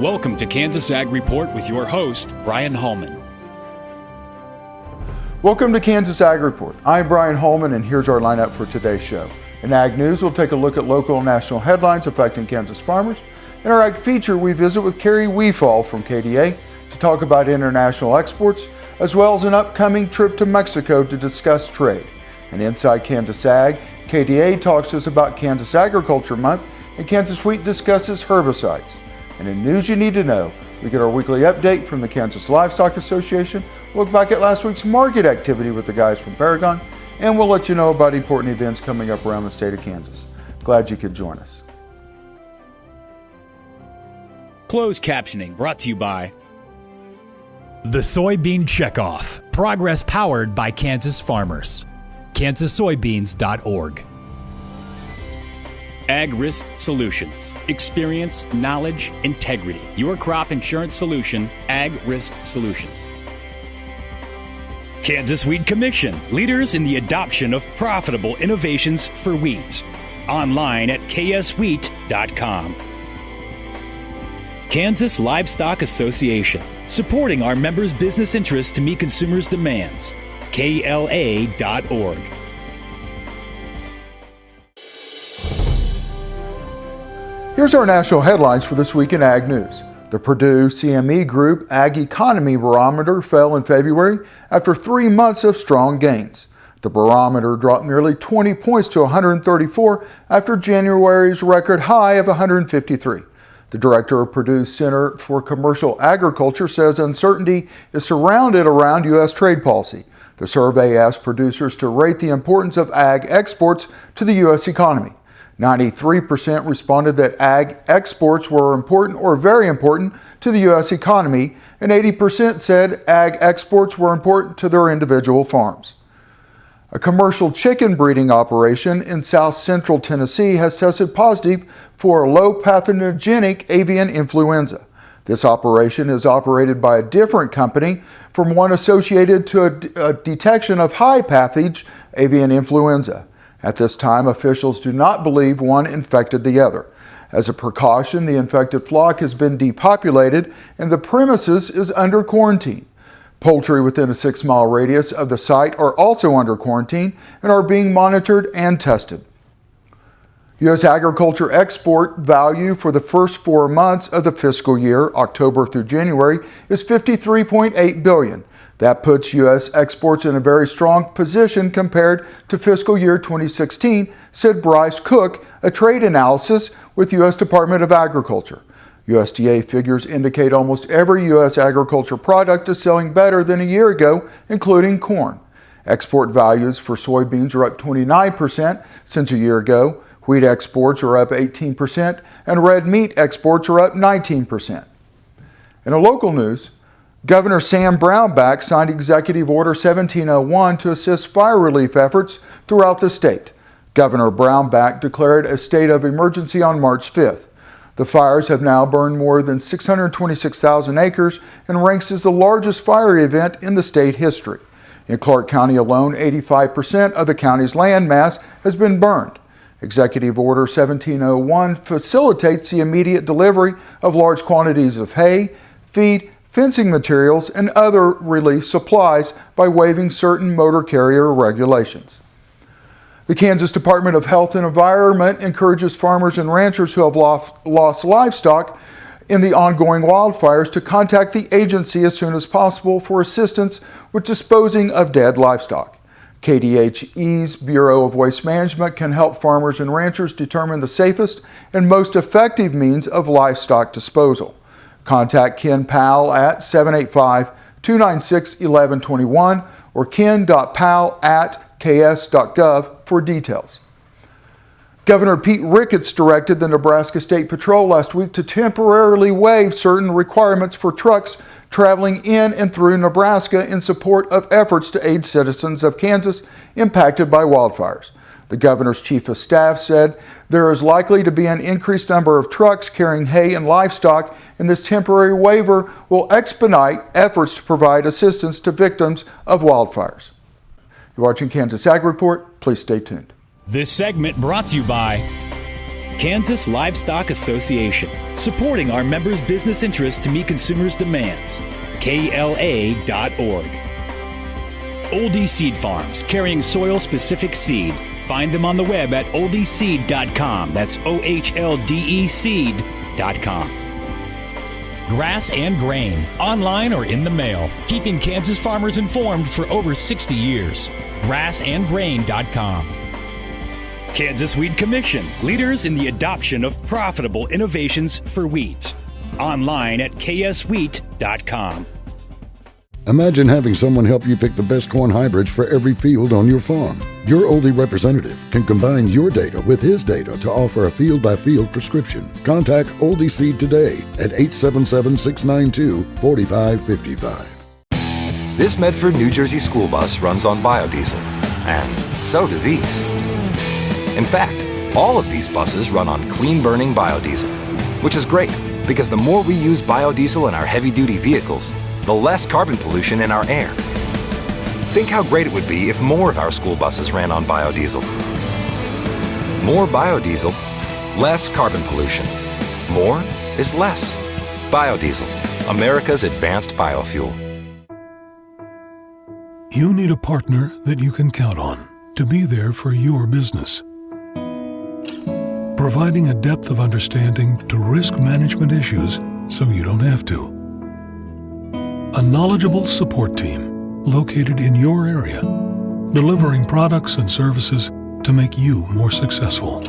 Welcome to Kansas Ag Report with your host, Brian Holman. Welcome to Kansas Ag Report. I'm Brian Holman, and here's our lineup for today's show. In Ag News, we'll take a look at local and national headlines affecting Kansas farmers. In our Ag Feature, we visit with Carrie Weefall from KDA to talk about international exports, as well as an upcoming trip to Mexico to discuss trade. And inside Kansas Ag, KDA talks to us about Kansas Agriculture Month, and Kansas Wheat discusses herbicides. And in News You Need to Know, we get our weekly update from the Kansas Livestock Association, look back at last week's market activity with the guys from Paragon, and we'll let you know about important events coming up around the state of Kansas. Glad you could join us. Closed captioning brought to you by The Soybean Checkoff. Progress powered by Kansas farmers. KansasSoybeans.org. Ag Risk Solutions. Experience, knowledge, integrity. Your crop insurance solution, Ag Risk Solutions. Kansas Wheat Commission. Leaders in the adoption of profitable innovations for wheat. Online at kswheat.com. Kansas Livestock Association. Supporting our members' business interests to meet consumers' demands. KLA.org. Here's our national headlines for this week in Ag News. The Purdue CME Group Ag Economy Barometer fell in February after 3 months of strong gains. The barometer dropped nearly 20 points to 134 after January's record high of 153. The director of Purdue's Center for Commercial Agriculture says uncertainty is surrounded around U.S. trade policy. The survey asked producers to rate the importance of ag exports to the U.S. economy. 93% responded that ag exports were important or very important to the U.S. economy, and 80% said ag exports were important to their individual farms. A commercial chicken breeding operation in south central Tennessee has tested positive for low pathogenic avian influenza. This operation is operated by a different company from one associated to a detection of high pathogen avian influenza. At this time, officials do not believe one infected the other. As a precaution, the infected flock has been depopulated and the premises is under quarantine. Poultry within a 6-mile radius of the site are also under quarantine and are being monitored and tested. U.S. agriculture export value for the first 4 months of the fiscal year, October through January, is $53.8 billion. That puts U.S. exports in a very strong position compared to fiscal year 2016, said Bryce Cook, a trade analyst with U.S. Department of Agriculture. USDA figures indicate almost every U.S. agriculture product is selling better than a year ago, including corn. Export values for soybeans are up 29% since a year ago. Wheat exports are up 18%, and red meat exports are up 19%. In a local news, Governor Sam Brownback signed Executive Order 1701 to assist fire relief efforts throughout the state. Governor Brownback declared a state of emergency on March 5th. The fires have now burned more than 626,000 acres and ranks as the largest fire event in the state history. In Clark County alone, 85% of the county's land mass has been burned. Executive Order 1701 facilitates the immediate delivery of large quantities of hay, feed, fencing materials, and other relief supplies by waiving certain motor carrier regulations. The Kansas Department of Health and Environment encourages farmers and ranchers who have lost livestock in the ongoing wildfires to contact the agency as soon as possible for assistance with disposing of dead livestock. KDHE's Bureau of Waste Management can help farmers and ranchers determine the safest and most effective means of livestock disposal. Contact Ken Powell at 785-296-1121 or ken.powell@ks.gov for details. Governor Pete Ricketts directed the Nebraska State Patrol last week to temporarily waive certain requirements for trucks traveling in and through Nebraska in support of efforts to aid citizens of Kansas impacted by wildfires. The governor's chief of staff said there is likely to be an increased number of trucks carrying hay and livestock, and this temporary waiver will expedite efforts to provide assistance to victims of wildfires. You're watching Kansas Ag Report. Please stay tuned. This segment brought to you by Kansas Livestock Association, supporting our members' business interests to meet consumers' demands. KLA.org. Oldie Seed Farms, carrying soil-specific seed. Find them on the web at oldieseed.com. That's OHLDE seed.com. Grass and Grain, online or in the mail, keeping Kansas farmers informed for over 60 years. Grassandgrain.com. Kansas Wheat Commission, leaders in the adoption of profitable innovations for wheat. Online at kswheat.com. Imagine having someone help you pick the best corn hybrids for every field on your farm. Your Oldie representative can combine your data with his data to offer a field-by-field prescription. Contact Oldie Seed today at 877-692-4555. This Medford, New Jersey school bus runs on biodiesel, and so do these. In fact, all of these buses run on clean-burning biodiesel, which is great because the more we use biodiesel in our heavy-duty vehicles, the less carbon pollution in our air. Think how great it would be if more of our school buses ran on biodiesel. More biodiesel, less carbon pollution. More is less. Biodiesel, America's advanced biofuel. You need a partner that you can count on to be there for your business. Providing a depth of understanding to risk management issues so you don't have to. A knowledgeable support team located in your area, delivering products and services to make you more successful.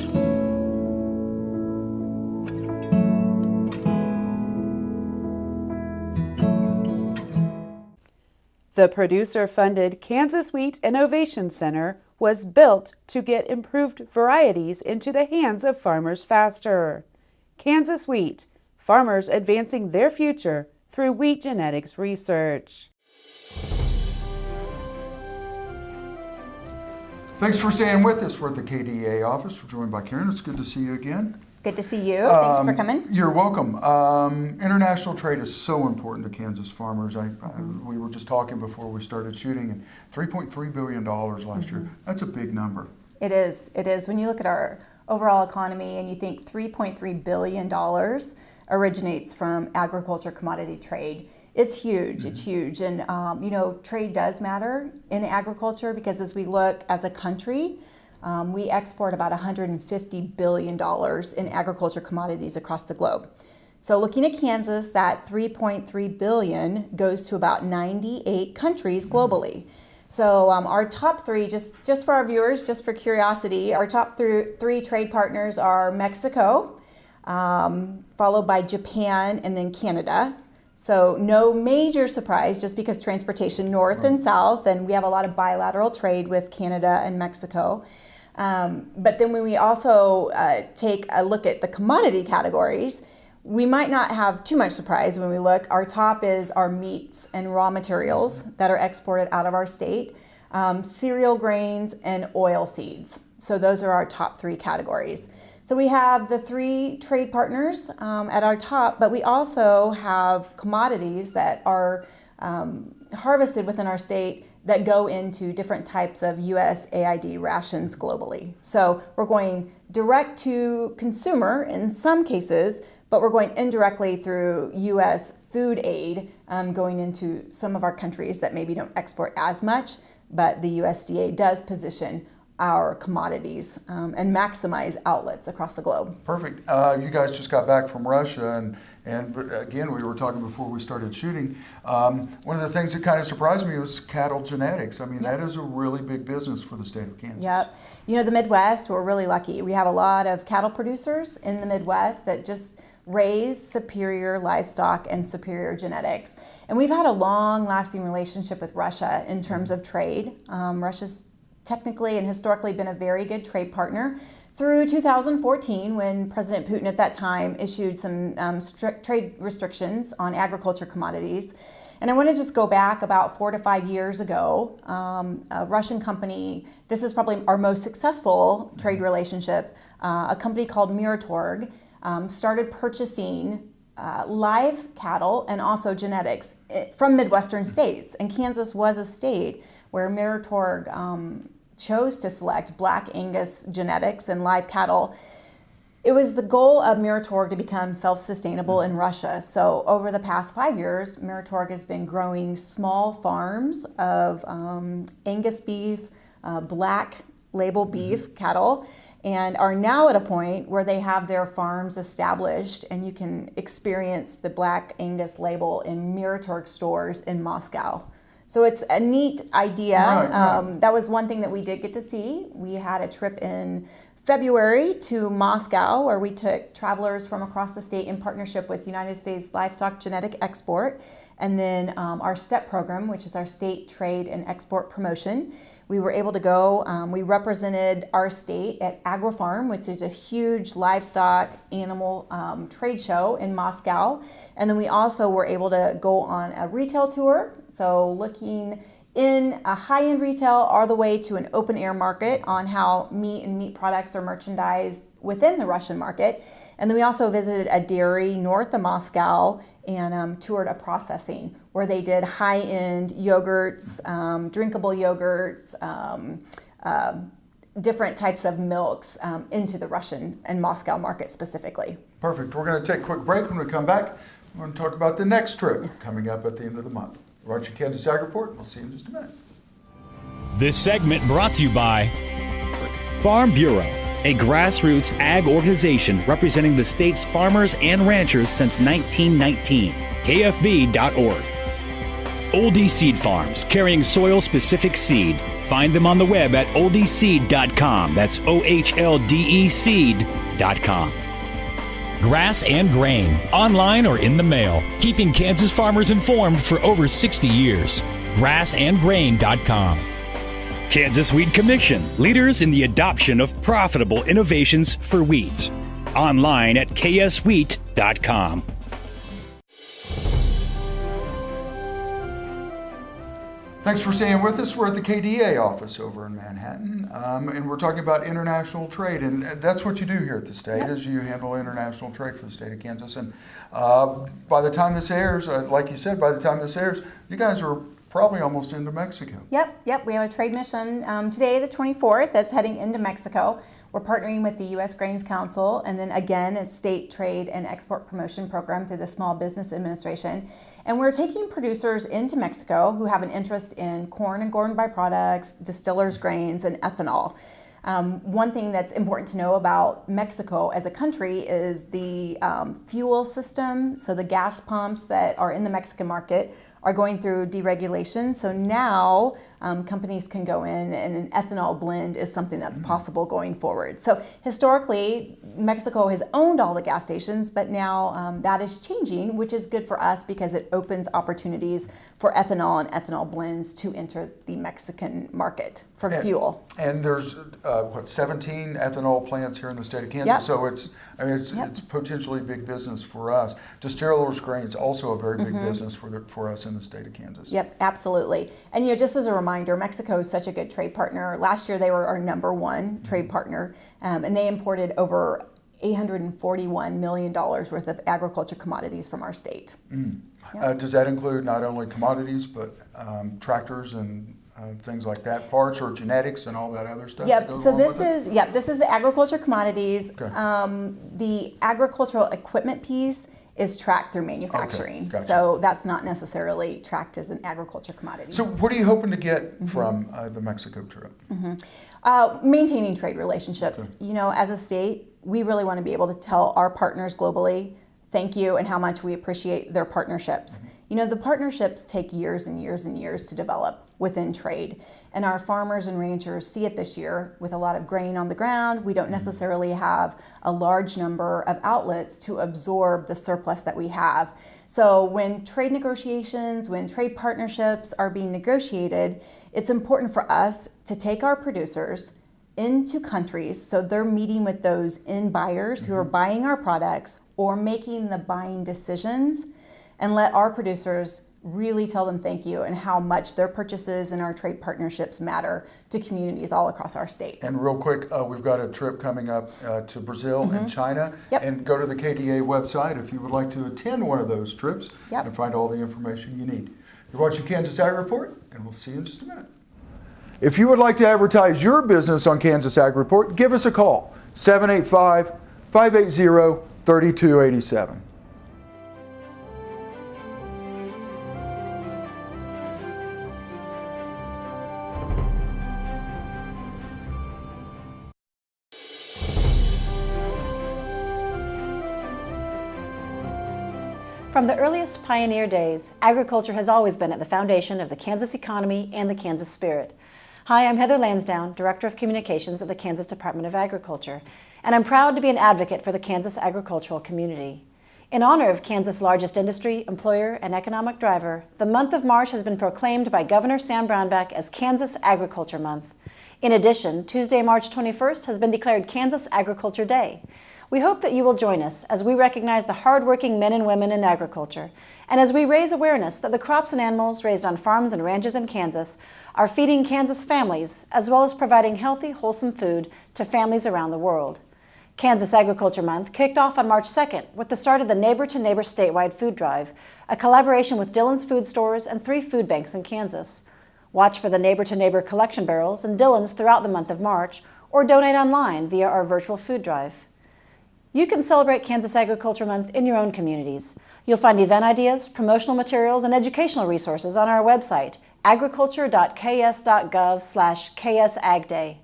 The producer-funded Kansas Wheat Innovation Center was built to get improved varieties into the hands of farmers faster. Kansas Wheat, farmers advancing their future through wheat genetics research. Thanks for staying with us. We're at the KDA office. We're joined by Karen. It's good to see you again. Good to see you. Thanks for coming. You're welcome. International trade is so important to Kansas farmers. We were just talking before we started shooting, and $3.3 billion last year. That's a big number. It is. It is. When you look at our overall economy and you think $3.3 billion originates from agriculture commodity trade, it's huge. It's huge. And, trade does matter in agriculture because as we look as a country, we export about $150 billion in agriculture commodities across the globe. So looking at Kansas, that $3.3 billion goes to about 98 countries globally. So our top three, just for our viewers, just for curiosity, our top three trade partners are Mexico, followed by Japan, and then Canada. So no major surprise just because transportation north and south, and we have a lot of bilateral trade with Canada and Mexico. But then when we also take a look at the commodity categories, we might not have too much surprise when we look. Our top is our meats and raw materials that are exported out of our state, cereal grains, and oil seeds. So those are our top three categories. So we have the three trade partners at our top, but we also have commodities that are harvested within our state that go into different types of USAID rations globally. So we're going direct to consumer in some cases, but we're going indirectly through US food aid going into some of our countries that maybe don't export as much, but the USDA does position our commodities and maximize outlets across the globe. Perfect. You guys just got back from Russia, but again, we were talking before we started shooting. One of the things that kind of surprised me was cattle genetics. I mean, that is a really big business for the state of Kansas. Yep. The Midwest, we're really lucky. We have a lot of cattle producers in the Midwest that just raise superior livestock and superior genetics. And we've had a long-lasting relationship with Russia in terms of trade. Russia's technically and historically been a very good trade partner through 2014 when President Putin at that time issued some strict trade restrictions on agriculture commodities. And I want to just go back about 4 to 5 years ago. A Russian company, this is probably our most successful trade relationship, a company called Miratorg started purchasing live cattle and also genetics from Midwestern states. And Kansas was a state where Miratorg chose to select Black Angus genetics and live cattle. It was the goal of Miratorg to become self-sustainable in Russia. So over the past 5 years, Miratorg has been growing small farms of Angus beef, black label beef cattle, and are now at a point where they have their farms established, and you can experience the Black Angus label in Miratorg stores in Moscow. So it's a neat idea. Right. That was one thing that we did get to see. We had a trip in February to Moscow where we took travelers from across the state in partnership with United States Livestock Genetic Export, and then our STEP program, which is our State Trade and Export Promotion. We were able to go, we represented our state at AgriFarm, which is a huge livestock animal trade show in Moscow. And then we also were able to go on a retail tour, so looking in a high-end retail all the way to an open-air market on how meat and meat products are merchandised within the Russian market. And then we also visited a dairy north of Moscow and toured a processing where they did high-end yogurts, drinkable yogurts, different types of milks into the Russian and Moscow market specifically. Perfect. We're going to take a quick break. When we come back, we're going to talk about the next trip coming up at the end of the month. We're watching Kansas Ag Report. We'll see you in just a minute. This segment brought to you by Farm Bureau, a grassroots ag organization representing the state's farmers and ranchers since 1919. KFB.org. Oldie Seed Farms, carrying soil-specific seed. Find them on the web at oldieseed.com. That's OHLDE seed.com. Grass and Grain, online or in the mail, keeping Kansas farmers informed for over 60 years. Grassandgrain.com. Kansas Wheat Commission, leaders in the adoption of profitable innovations for wheat. Online at kswheat.com. Thanks for staying with us. We're at the KDA office over in Manhattan, and we're talking about international trade, and that's what you do here at the state, is you handle international trade for the state of Kansas. And by the time this airs, like you said, by the time this airs, you guys are probably almost into Mexico. Yep. We have a trade mission today, the 24th, that's heading into Mexico. We're partnering with the U.S. Grains Council, and then again, it's State Trade and Export Promotion Program through the Small Business Administration. And we're taking producers into Mexico who have an interest in corn and corn byproducts, distillers' grains, and ethanol. One thing that's important to know about Mexico as a country is the fuel system. So the gas pumps that are in the Mexican market are going through deregulation. So now companies can go in, and an ethanol blend is something that's possible going forward. So historically, Mexico has owned all the gas stations, but now that is changing, which is good for us because it opens opportunities for ethanol and ethanol blends to enter the Mexican market for fuel. And there's 17 ethanol plants here in the state of Kansas. Yep. So it's potentially big business for us. Distillers' grains also a very big business for us in the state of Kansas. Yep, absolutely. And just as a reminder, Mexico is such a good trade partner. Last year they were our #1 trade partner, and they imported over $841 million worth of agriculture commodities from our state. Yep. Does that include not only commodities, but tractors and things like that, parts or genetics and all that other stuff? Yep. So this is the agriculture commodities. Okay. The agricultural equipment piece is tracked through manufacturing. Okay. Gotcha. So that's not necessarily tracked as an agriculture commodity. So what are you hoping to get from the Mexico trip? Maintaining trade relationships. Okay. As a state, we really want to be able to tell our partners globally thank you and how much we appreciate their partnerships. The partnerships take years and years and years to develop within trade. And our farmers and ranchers see it this year with a lot of grain on the ground. We don't necessarily have a large number of outlets to absorb the surplus that we have. So when trade negotiations, when trade partnerships are being negotiated, it's important for us to take our producers into countries so they're meeting with those end buyers who are buying our products or making the buying decisions, and let our producers really tell them thank you and how much their purchases and our trade partnerships matter to communities all across our state. And real quick, we've got a trip coming up to Brazil and China. Yep. And go to the KDA website if you would like to attend one of those trips and find all the information you need. You're watching Kansas Ag Report, and we'll see you in just a minute. If you would like to advertise your business on Kansas Ag Report, give us a call, 785-5 580-3287. From the earliest pioneer days, agriculture has always been at the foundation of the Kansas economy and the Kansas spirit. Hi, I'm Heather Lansdowne, Director of Communications at the Kansas Department of Agriculture, and I'm proud to be an advocate for the Kansas agricultural community. In honor of Kansas' largest industry, employer, and economic driver, the month of March has been proclaimed by Governor Sam Brownback as Kansas Agriculture Month. In addition, Tuesday, March 21st has been declared Kansas Agriculture Day. We hope that you will join us as we recognize the hardworking men and women in agriculture, and as we raise awareness that the crops and animals raised on farms and ranches in Kansas are feeding Kansas families, as well as providing healthy, wholesome food to families around the world. Kansas Agriculture Month kicked off on March 2nd with the start of the Neighbor to Neighbor statewide food drive, a collaboration with Dillon's Food Stores and 3 food banks in Kansas. Watch for the Neighbor to Neighbor collection barrels and Dillon's throughout the month of March, or donate online via our virtual food drive. You can celebrate Kansas Agriculture Month in your own communities. You'll find event ideas, promotional materials, and educational resources on our website, agriculture.ks.gov/KSAgDay.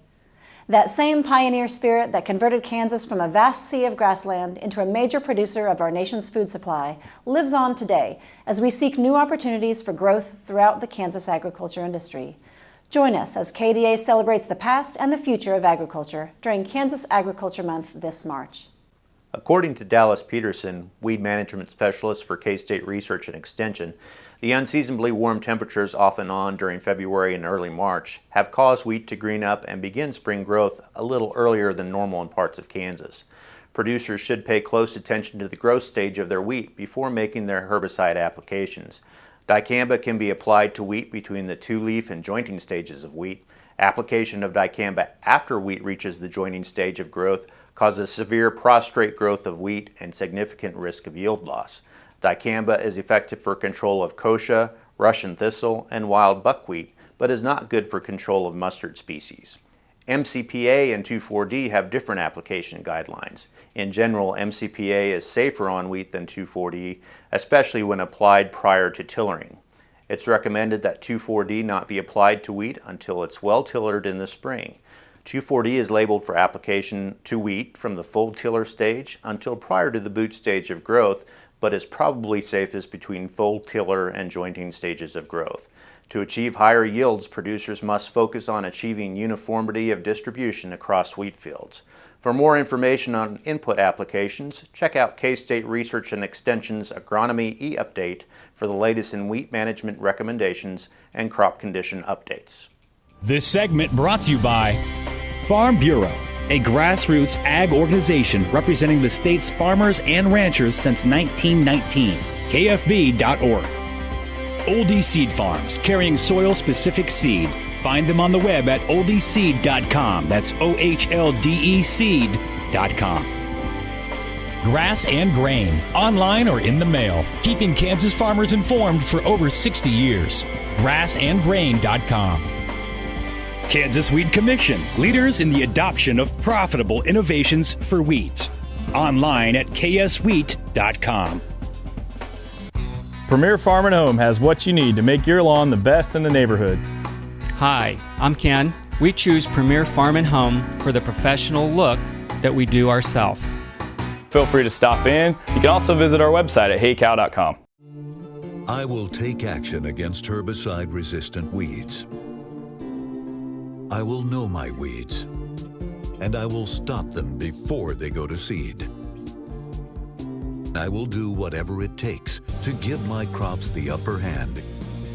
That same pioneer spirit that converted Kansas from a vast sea of grassland into a major producer of our nation's food supply lives on today as we seek new opportunities for growth throughout the Kansas agriculture industry. Join us as KDA celebrates the past and the future of agriculture during Kansas Agriculture Month this March. According to Dallas Peterson, weed management specialist for K-State Research and Extension, the unseasonably warm temperatures off and on during February and early March have caused wheat to green up and begin spring growth a little earlier than normal in parts of Kansas. Producers should pay close attention to the growth stage of their wheat before making their herbicide applications. Dicamba can be applied to wheat between the 2-leaf and jointing stages of wheat. Application of dicamba after wheat reaches the jointing stage of growth causes severe prostrate growth of wheat and significant risk of yield loss. Dicamba is effective for control of kochia, Russian thistle, and wild buckwheat, but is not good for control of mustard species. MCPA and 2,4-D have different application guidelines. In general, MCPA is safer on wheat than 2,4-D, especially when applied prior to tillering. It's recommended that 2,4-D not be applied to wheat until it's well tillered in the spring. 2,4-D is labeled for application to wheat from the full tiller stage until prior to the boot stage of growth, but is probably safest between full tiller and jointing stages of growth. To achieve higher yields, producers must focus on achieving uniformity of distribution across wheat fields. For more information on input applications, check out K-State Research and Extension's Agronomy e-Update for the latest in wheat management recommendations and crop condition updates. This segment brought to you by Farm Bureau, a grassroots ag organization representing the state's farmers and ranchers since 1919. KFB.org. Oldie Seed Farms, carrying soil-specific seed. Find them on the web at oldieseed.com. That's OHLDE seed.com. Grass and Grain, online or in the mail, keeping Kansas farmers informed for over 60 years. grassandgrain.com. Kansas Wheat Commission, leaders in the adoption of profitable innovations for wheat. Online at kswheat.com. Premier Farm and Home has what you need to make your lawn the best in the neighborhood. Hi, I'm Ken. We choose Premier Farm and Home for the professional look that we do ourselves. Feel free to stop in. You can also visit our website at heycow.com. I will take action against herbicide-resistant weeds. I will know my weeds, and I will stop them before they go to seed. I will do whatever it takes to give my crops the upper hand,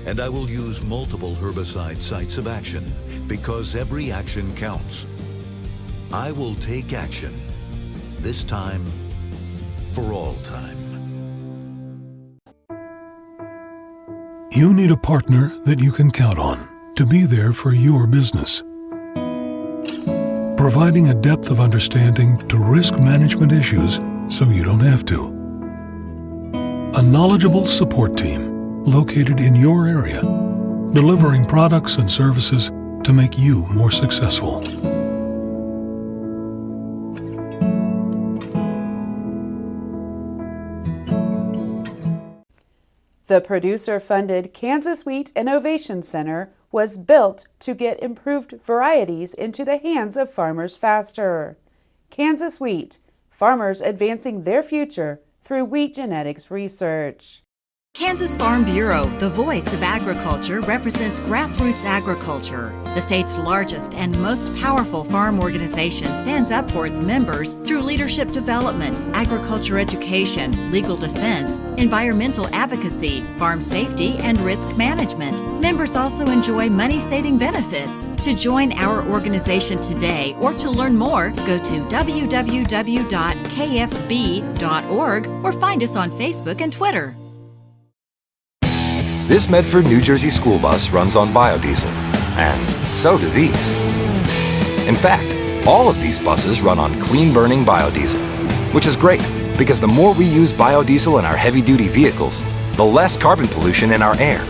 and I will use multiple herbicide sites of action because every action counts. I will take action, this time for all time. You need a partner that you can count on to be there for your business, providing a depth of understanding to risk management issues so you don't have to. A knowledgeable support team located in your area, delivering products and services to make you more successful. The producer-funded Kansas Wheat Innovation Center was built to get improved varieties into the hands of farmers faster. Kansas Wheat, farmers advancing their future through wheat genetics research. Kansas Farm Bureau, the voice of agriculture, represents grassroots agriculture. The state's largest and most powerful farm organization stands up for its members through leadership development, agriculture education, legal defense, environmental advocacy, farm safety, and risk management. Members also enjoy money-saving benefits. To join our organization today or to learn more, go to www.kfb.org or find us on Facebook and Twitter. This Medford, New Jersey school bus runs on biodiesel, and so do these. In fact, all of these buses run on clean-burning biodiesel, which is great because the more we use biodiesel in our heavy-duty vehicles, the less carbon pollution in our air.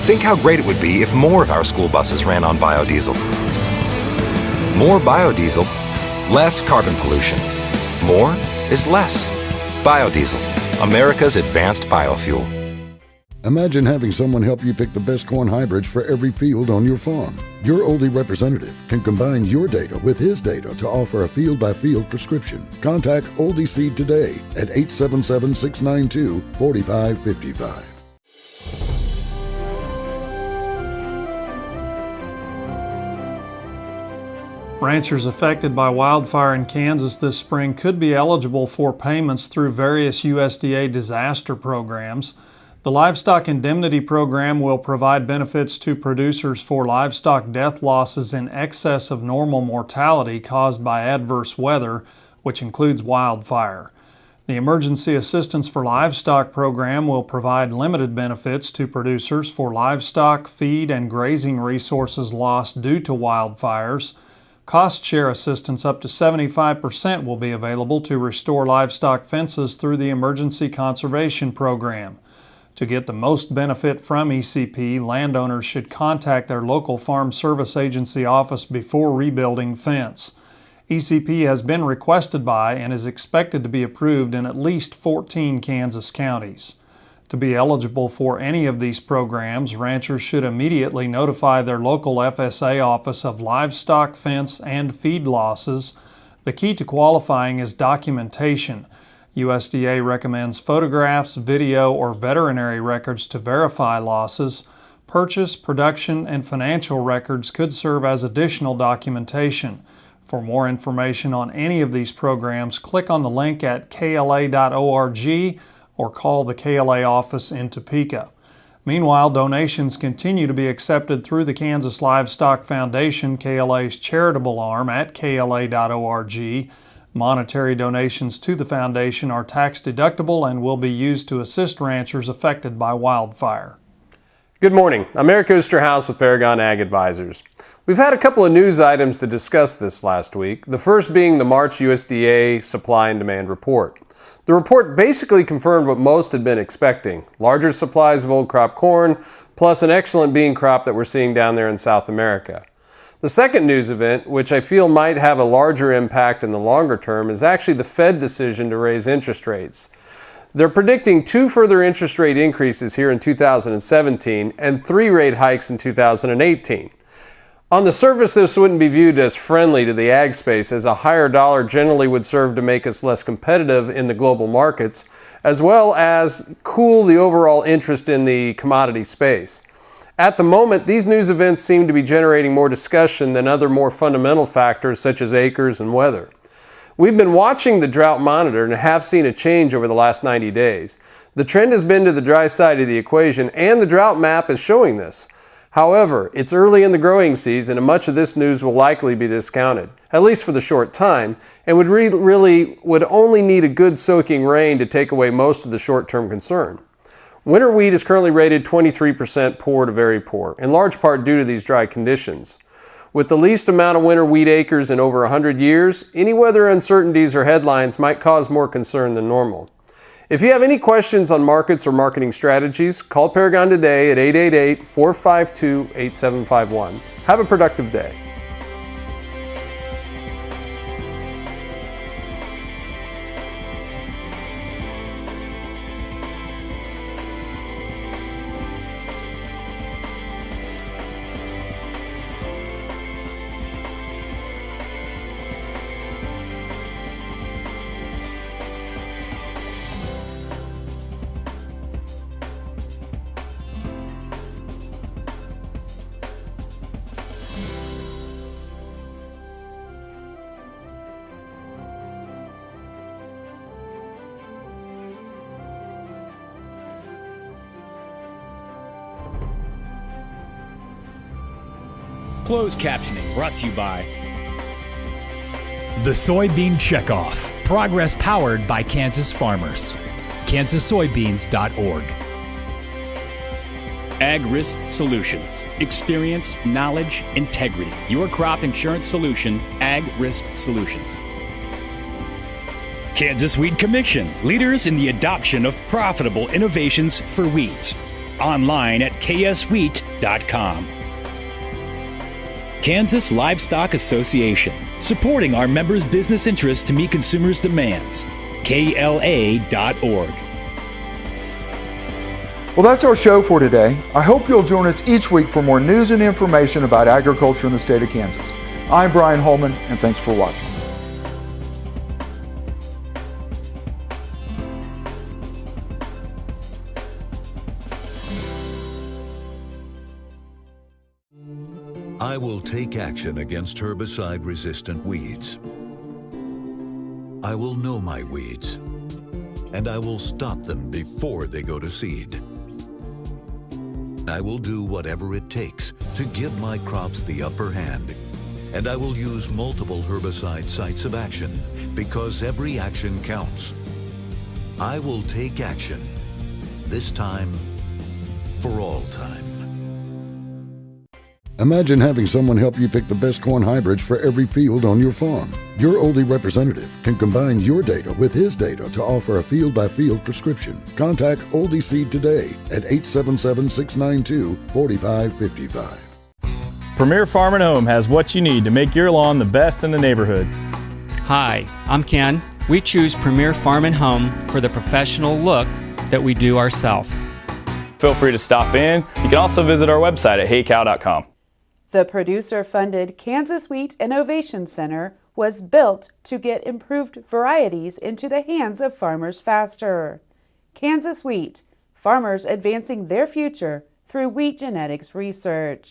Think how great it would be if more of our school buses ran on biodiesel. More biodiesel, less carbon pollution. More is less. Biodiesel, America's advanced biofuel. Imagine having someone help you pick the best corn hybrids for every field on your farm. Your Oldie representative can combine your data with his data to offer a field-by-field prescription. Contact Oldie Seed today at 877-692-4555. Ranchers affected by wildfire in Kansas this spring could be eligible for payments through various USDA disaster programs. The Livestock Indemnity Program will provide benefits to producers for livestock death losses in excess of normal mortality caused by adverse weather, which includes wildfire. The Emergency Assistance for Livestock Program will provide limited benefits to producers for livestock, feed, and grazing resources lost due to wildfires. Cost share assistance up to 75% will be available to restore livestock fences through the Emergency Conservation Program. To get the most benefit from ECP, landowners should contact their local Farm Service Agency office before rebuilding fence. ECP has been requested by and is expected to be approved in at least 14 Kansas counties. To be eligible for any of these programs, ranchers should immediately notify their local FSA office of livestock, fence, and feed losses. The key to qualifying is documentation. USDA recommends photographs, video, or veterinary records to verify losses. Purchase, production, and financial records could serve as additional documentation. For more information on any of these programs, click on the link at kla.org or call the KLA office in Topeka. Meanwhile, donations continue to be accepted through the Kansas Livestock Foundation, KLA's charitable arm, at kla.org. Monetary donations to the foundation are tax-deductible and will be used to assist ranchers affected by wildfire. Good morning. I'm Eric Oosterhouse with Paragon Ag Advisors. We've had a couple of news items to discuss this last week, the first being the March USDA supply and demand report. The report basically confirmed what most had been expecting, larger supplies of old crop corn, plus an excellent bean crop that we're seeing down there in South America. The second news event, which I feel might have a larger impact in the longer term, is actually the Fed decision to raise interest rates. They're predicting 2 further interest rate increases here in 2017 and 3 rate hikes in 2018. On the surface, this wouldn't be viewed as friendly to the ag space, as a higher dollar generally would serve to make us less competitive in the global markets, as well as cool the overall interest in the commodity space. At the moment, these news events seem to be generating more discussion than other more fundamental factors such as acres and weather. We've been watching the drought monitor and have seen a change over the last 90 days. The trend has been to the dry side of the equation, and the drought map is showing this. However, it's early in the growing season and much of this news will likely be discounted, at least for the short time, and would only need a good soaking rain to take away most of the short-term concern. Winter wheat is currently rated 23% poor to very poor, in large part due to these dry conditions. With the least amount of winter wheat acres in over 100 years, any weather uncertainties or headlines might cause more concern than normal. If you have any questions on markets or marketing strategies, call Paragon today at 888-452-8751. Have a productive day. Closed captioning brought to you by The Soybean Checkoff. Progress powered by Kansas farmers. KansasSoybeans.org. Ag Risk Solutions. Experience, knowledge, integrity. Your crop insurance solution, Ag Risk Solutions. Kansas Wheat Commission. Leaders in the adoption of profitable innovations for wheat. Online at kswheat.com. Kansas Livestock Association. Supporting our members' business interests to meet consumers' demands. KLA.org. Well, that's our show for today. I hope you'll join us each week for more news and information about agriculture in the state of Kansas. I'm Brian Holman, and thanks for watching. I will take action against herbicide-resistant weeds. I will know my weeds, and I will stop them before they go to seed. I will do whatever it takes to give my crops the upper hand, and I will use multiple herbicide sites of action because every action counts. I will take action, this time for all time. Imagine having someone help you pick the best corn hybrids for every field on your farm. Your Oldie representative can combine your data with his data to offer a field-by-field prescription. Contact Oldie Seed today at 877-692-4555. Premier Farm and Home has what you need to make your lawn the best in the neighborhood. Hi, I'm Ken. We choose Premier Farm and Home for the professional look that we do ourselves. Feel free to stop in. You can also visit our website at heycow.com. The producer-funded Kansas Wheat Innovation Center was built to get improved varieties into the hands of farmers faster. Kansas Wheat, farmers advancing their future through wheat genetics research.